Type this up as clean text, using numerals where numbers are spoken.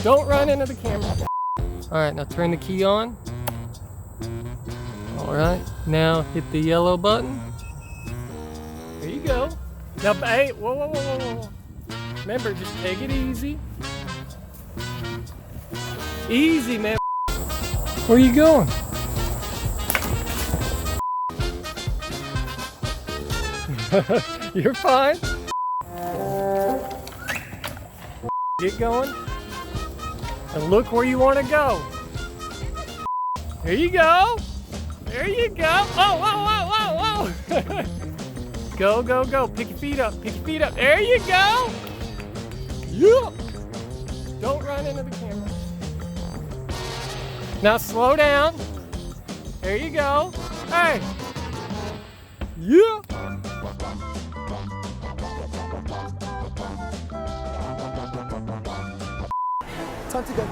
Don't run into the camera. All right, now turn the key on. All right, now hit the yellow button. There you go. Now, hey, whoa, whoa, whoa, whoa, whoa. Remember, just take it easy. Easy, man. Where are you going? You're fine. Get going. And look where you want to go. There you go. There you go. Oh, whoa, whoa, whoa, whoa. Go, go, go. Pick your feet up. Pick your feet up. There you go. Yeah. Don't run into the camera. Now slow down. There you go. Hey. Yeah. Time to go.